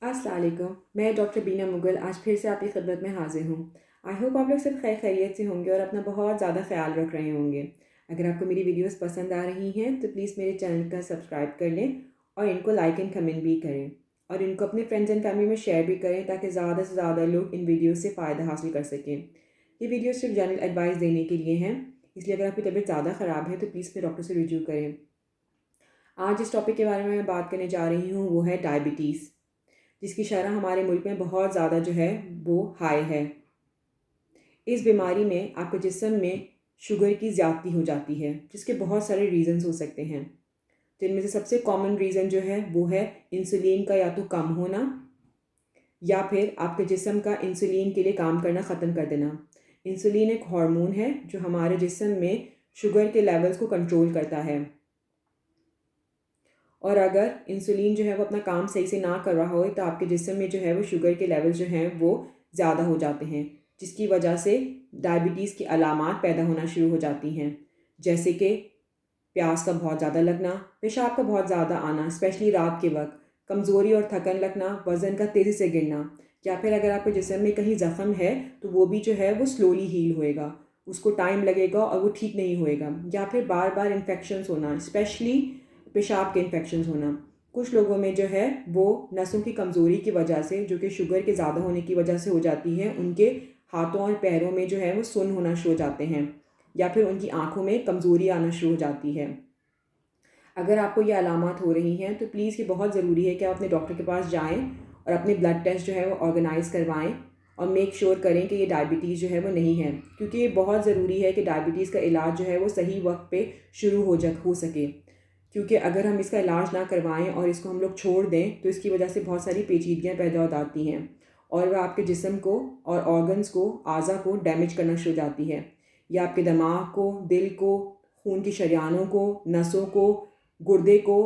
अस्सलाम वालेकुम। मैं डॉक्टर बीना मुगल आज फिर से आपकी खिदमत में हाजिर हूँ। आई होप आप लोग सब खैर खैरियत से होंगे और अपना बहुत ज़्यादा ख्याल रख रहे होंगे। अगर आपको मेरी वीडियोस पसंद आ रही हैं तो प्लीज़ मेरे चैनल का सब्सक्राइब कर लें और इनको लाइक एंड कमेंट भी करें और इनको अपने फ्रेंड्स एंड फैमिली में शेयर भी करें ताकि ज़्यादा से ज़्यादा लोग इन वीडियो से फ़ायदा हासिल कर सकें। ये वीडियो सिर्फ जनरल एडवाइस देने के लिए हैं, इसलिए अगर आपकी तबीयत ज़्यादा ख़राब है तो प्लीज़ अपने डॉक्टर से रिव्यू करें। आज जिस टॉपिक के बारे में मैं बात करने जा रही हूँ वो है डायबिटीज़, जिसकी शरह हमारे मुल्क में बहुत ज़्यादा जो है वो हाई है। इस बीमारी में आपके जिस्म में शुगर की ज़्यादती हो जाती है, जिसके बहुत सारे रीज़न्स हो सकते हैं, जिनमें से सबसे कॉमन रीज़न जो है वो है इंसुलिन का या तो कम होना या फिर आपके जिस्म का इंसुलिन के लिए काम करना ख़त्म कर देना। इंसुलिन एक हार्मोन है जो हमारे जिस्म में शुगर के लेवल्स को कंट्रोल करता है और अगर इंसुलिन जो है वो अपना काम सही से ना कर रहा हो तो आपके जिस्म में जो है वो शुगर के लेवल जो हैं वो ज़्यादा हो जाते हैं, जिसकी वजह से डायबिटीज़ की अलामात पैदा होना शुरू हो जाती हैं, जैसे कि प्यास का बहुत ज़्यादा लगना, पेशाब का बहुत ज़्यादा आना स्पेशली रात के वक्त, कमज़ोरी और थकन लगना, वज़न का तेज़ी से गिरना, या फिर अगर आपके जिस्म में कहीं ज़ख़म है तो वो भी जो है वो स्लोली हील होएगा, उसको टाइम लगेगा और वो ठीक नहीं होएगा, या फिर बार बार इन्फेक्शंस होना स्पेशली पेशाब के इन्फेक्शंस होना। कुछ लोगों में जो है वो नसों की कमज़ोरी की वजह से, जो कि शुगर के ज़्यादा होने की वजह से हो जाती है, उनके हाथों और पैरों में जो है वो सुन्न होना शुरू हो जाते हैं या फिर उनकी आँखों में कमज़ोरी आना शुरू हो जाती है। अगर आपको ये अलामात हो रही हैं तो प्लीज़ ये बहुत ज़रूरी है कि आप अपने डॉक्टर के पास जाएँ और अपने ब्लड टेस्ट जो है वो ऑर्गेनाइज़ करवाएँ और मेक श्योर करें कि ये डायबिटीज़ जो है वो नहीं है, क्योंकि ये बहुत ज़रूरी है कि डायबिटीज़ का इलाज जो है वो सही वक्त पे शुरू हो सके, क्योंकि अगर हम इसका इलाज ना करवाएं और इसको हम लोग छोड़ दें तो इसकी वजह से बहुत सारी पेचीदगियाँ पैदा हो जाती हैं और वह आपके जिस्म को और ऑर्गन्स को, आज़ा को डैमेज करना शुरू हो जाती है, या आपके दिमाग को, दिल को, खून की शरियानों को, नसों को, गुर्दे को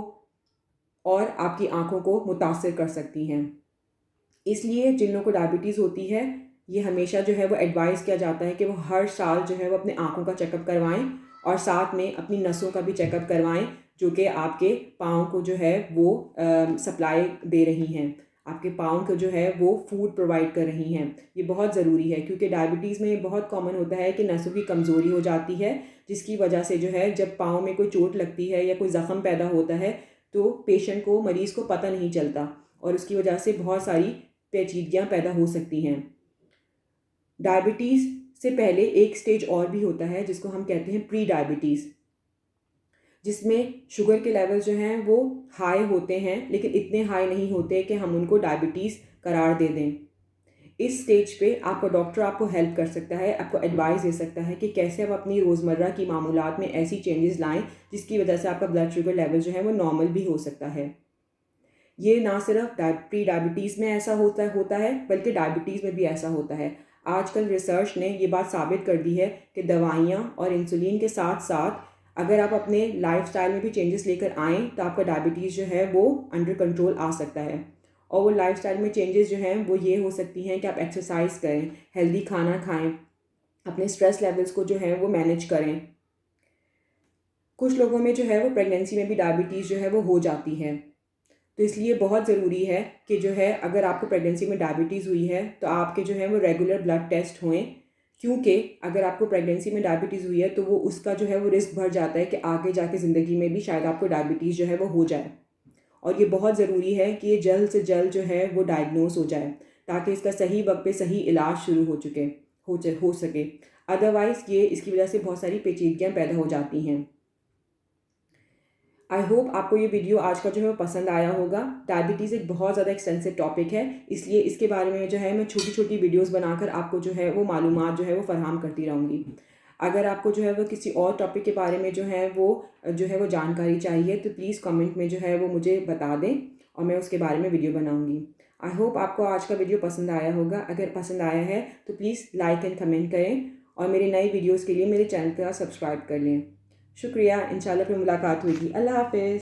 और आपकी आँखों को मुतासर कर सकती हैं। इसलिए जिन लोगों को डायबिटीज़ होती है, ये हमेशा जो है वो एडवाइस किया जाता है कि वो हर साल जो है वो अपने आँखों का चेकअप करवाएँ और साथ में अपनी नसों का भी चेकअप करवाएँ, जो कि आपके पाँव को जो है वो सप्लाई दे रही हैं, आपके पाँव को जो है वो फूड प्रोवाइड कर रही हैं। ये बहुत ज़रूरी है क्योंकि डायबिटीज़ में ये बहुत कॉमन होता है कि नसों की कमज़ोरी हो जाती है, जिसकी वजह से जो है जब पाँव में कोई चोट लगती है या कोई ज़ख़म पैदा होता है तो पेशेंट को, मरीज़ को पता नहीं चलता और उसकी वजह से बहुत सारी पेचीदगियाँ पैदा हो सकती हैं। डायबिटीज़ से पहले एक स्टेज और भी होता है जिसको हम कहते हैं प्री डायबिटीज़, जिसमें शुगर के लेवल जो हैं वो हाई होते हैं लेकिन इतने हाई नहीं होते कि हम उनको डायबिटीज़ करार दे दें। इस स्टेज पे आपका डॉक्टर आपको हेल्प कर सकता है, आपको एडवाइस दे सकता है कि कैसे आप अपनी रोज़मर्रा की मामूलात में ऐसी चेंजेस लाएँ जिसकी वजह से आपका ब्लड शुगर लेवल जो है वो नॉर्मल भी हो सकता है। ये ना सिर्फ प्री डायबिटीज़ में ऐसा होता है बल्कि डायबिटीज़ में भी ऐसा होता है। आजकल रिसर्च ने ये बात साबित कर दी है कि दवाइयाँ और इंसुलिन के साथ साथ अगर आप अपने लाइफ़स्टाइल में भी चेंजेस लेकर आएँ तो आपका डायबिटीज़ जो है वो अंडर कंट्रोल आ सकता है। और वो लाइफ़स्टाइल में चेंजेस जो हैं वो ये हो सकती हैं कि आप एक्सरसाइज़ करें, हेल्दी खाना खाएँ, अपने स्ट्रेस लेवल्स को जो है वो मैनेज करें। कुछ लोगों में जो है वो प्रेगनेंसी में भी डायबिटीज़ जो है वो हो जाती है। तो इसलिए बहुत ज़रूरी है कि जो है अगर आपको प्रेगनेंसी में डायबिटीज़ हुई है तो आपके जो है वो रेगुलर ब्लड टेस्ट होएं, क्योंकि अगर आपको प्रेगनेंसी में डायबिटीज़ हुई है तो वो उसका जो है वो रिस्क बढ़ जाता है कि आगे जाके ज़िंदगी में भी शायद आपको डायबिटीज़ जो है वो हो जाए। और ये बहुत ज़रूरी है कि ये जल्द से जल्द जो है वो डायग्नोस हो जाए ताकि इसका सही वक्त पे सही इलाज शुरू हो सके। अदरवाइज़ ये इसकी वजह से बहुत सारी पेचीदगियाँ पैदा हो जाती हैं। आई होप आपको ये वीडियो आज का जो है पसंद आया होगा। डायबिटीज़ एक बहुत ज़्यादा एक्सटेंसिव टॉपिक है, इसलिए इसके बारे में जो है मैं छोटी छोटी वीडियोस बनाकर आपको जो है वो मालूमात जो है वो फ़राहम करती रहूँगी। अगर आपको जो है वो किसी और टॉपिक के बारे में जो है वो जानकारी चाहिए तो प्लीज़ कमेंट में जो है वो मुझे बता दें और मैं उसके बारे में वीडियो बनाऊँगी। आई होप आपको आज का वीडियो पसंद आया होगा। अगर पसंद आया है तो प्लीज़ लाइक एंड कमेंट करें और मेरे नए वीडियोज़ के लिए मेरे चैनल का सब्सक्राइब कर लें। शुक्रिया, इंशाल्लाह फिर मुलाकात होगी। अल्लाह हाफ़िज़।